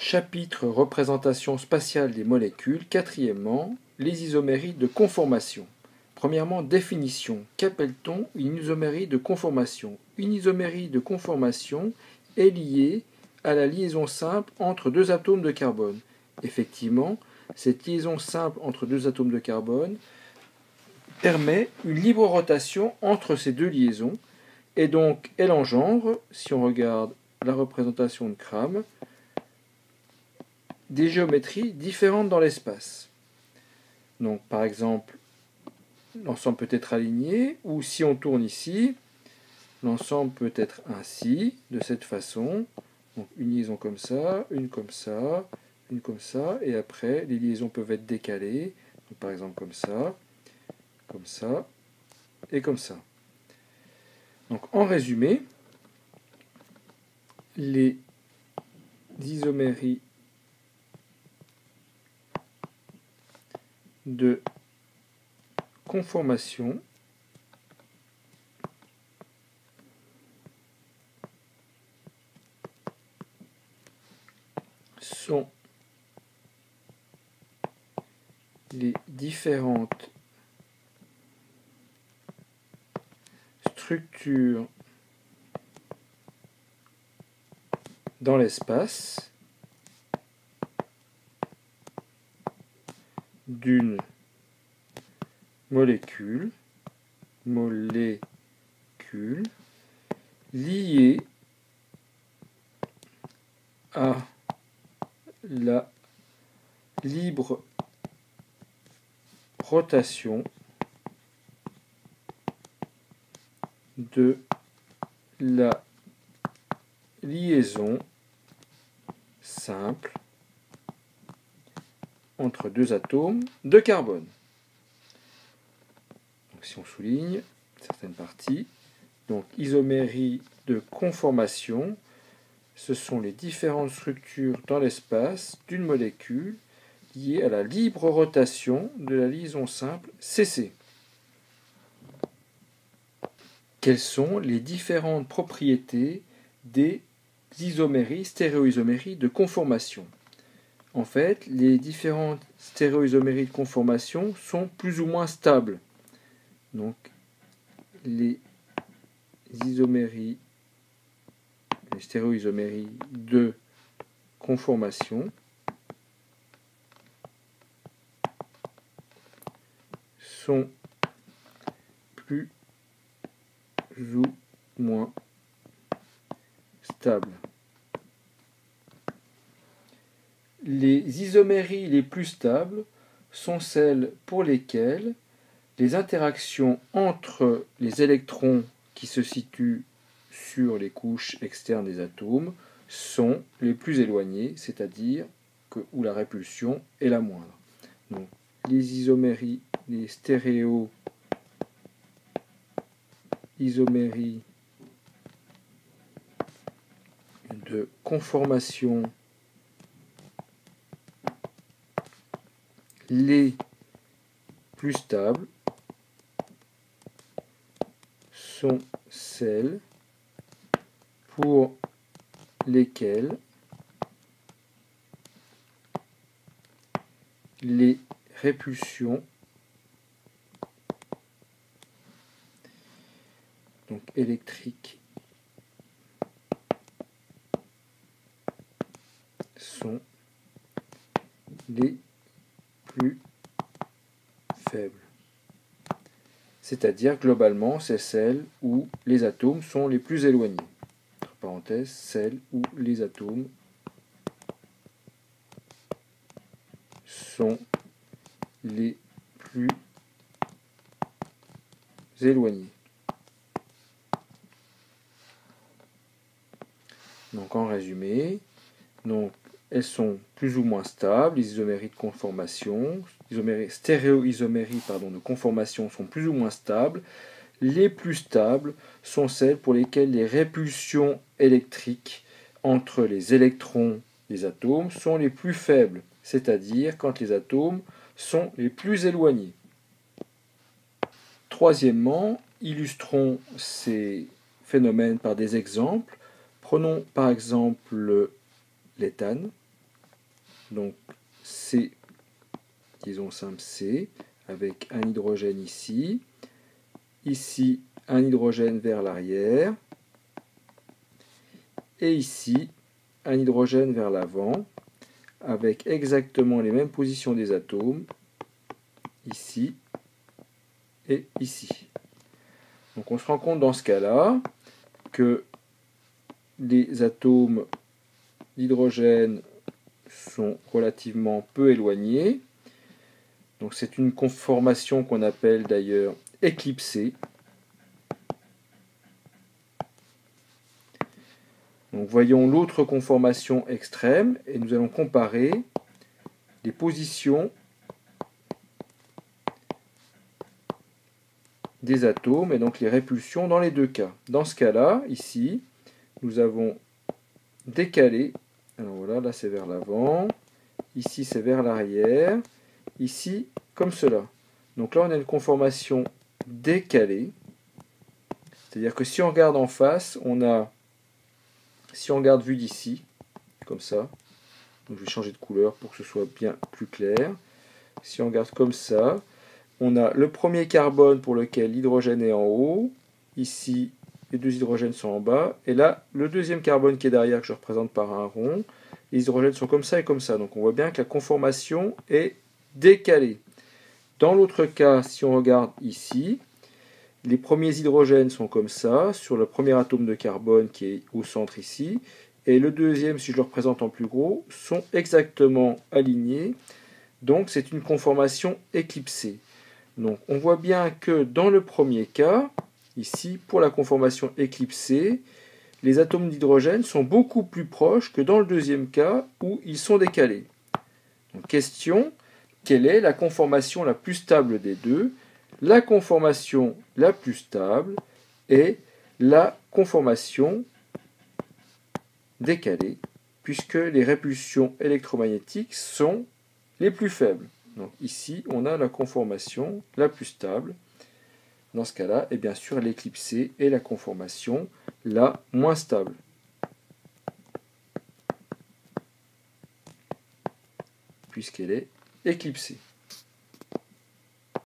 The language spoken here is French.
Chapitre représentation spatiale des molécules. Quatrièmement, les isoméries de conformation. Premièrement, définition. Qu'appelle-t-on une isomérie de conformation? Une isomérie de conformation est liée à la liaison simple entre deux atomes de carbone. Effectivement, cette liaison simple entre deux atomes de carbone permet une libre rotation entre ces deux liaisons, et donc elle engendre, si on regarde la représentation de Cram, des géométries différentes dans l'espace. Donc par exemple, l'ensemble peut être aligné, ou si on tourne ici, l'ensemble peut être ainsi, de cette façon. Donc une liaison comme ça, une comme ça, une comme ça, et après les liaisons peuvent être décalées, donc, par exemple comme ça et comme ça. Donc en résumé, les isoméries de conformation sont les différentes structures dans l'espace d'une molécule liée à la libre rotation de la liaison simple entre deux atomes de carbone. Donc, si on souligne certaines parties, donc isomérie de conformation, ce sont les différentes structures dans l'espace d'une molécule liée à la libre rotation de la liaison simple CC. Quelles sont les différentes propriétés des isoméries, stéréoisoméries de conformation? En fait, les différentes stéréoisoméries de conformation sont plus ou moins stables. Donc, les stéréoisoméries de conformation sont plus ou moins stables. Les isoméries les plus stables sont celles pour lesquelles les interactions entre les électrons qui se situent sur les couches externes des atomes sont les plus éloignées, c'est-à-dire où la répulsion est la moindre. Donc, les isoméries, les stéréoisoméries de conformation les plus stables sont celles pour lesquelles les répulsions donc électriques sont les plus faibles. C'est-à-dire, globalement, c'est celles où les atomes sont les plus éloignés. Entre parenthèses, celles où les atomes sont les plus éloignés. Donc, en résumé, elles sont plus ou moins stables, les isoméries de conformation, stéréoisoméries de conformation sont plus ou moins stables. Les plus stables sont celles pour lesquelles les répulsions électriques entre les électrons des atomes sont les plus faibles, c'est-à-dire quand les atomes sont les plus éloignés. Troisièmement, illustrons ces phénomènes par des exemples. Prenons par exemple l'éthane. donc C, disons simple C, avec un hydrogène ici, ici un hydrogène vers l'arrière, et ici un hydrogène vers l'avant, avec exactement les mêmes positions des atomes, ici et ici. Donc on se rend compte dans ce cas-là que les atomes d'hydrogène sont relativement peu éloignés. Donc c'est une conformation qu'on appelle d'ailleurs éclipsée. Donc voyons l'autre conformation extrême et nous allons comparer les positions des atomes et donc les répulsions dans les deux cas. Dans ce cas-là, ici, nous avons décalé. Alors voilà, là c'est vers l'avant, ici c'est vers l'arrière, ici comme cela. Donc là on a une conformation décalée, c'est-à-dire que si on regarde en face, si on regarde vu d'ici, comme ça, donc je vais changer de couleur pour que ce soit bien plus clair. Si on regarde comme ça, on a le premier carbone pour lequel l'hydrogène est en haut, ici les deux hydrogènes sont en bas, et là le deuxième carbone qui est derrière que je représente par un rond, les hydrogènes sont comme ça et comme ça, donc on voit bien que la conformation est décalée. Dans l'autre cas, si on regarde ici, les premiers hydrogènes sont comme ça, sur le premier atome de carbone qui est au centre ici, et le deuxième, si je le représente en plus gros, sont exactement alignés, donc c'est une conformation éclipsée. Donc on voit bien que dans le premier cas, ici, pour la conformation éclipsée, les atomes d'hydrogène sont beaucoup plus proches que dans le deuxième cas où ils sont décalés. Donc, question, quelle est la conformation la plus stable des deux? La conformation la plus stable est la conformation décalée, puisque les répulsions électromagnétiques sont les plus faibles. Donc ici, on a la conformation la plus stable. Dans ce cas-là, et bien sûr, l'éclipsée est la conformation la moins stable, puisqu'elle est éclipsée.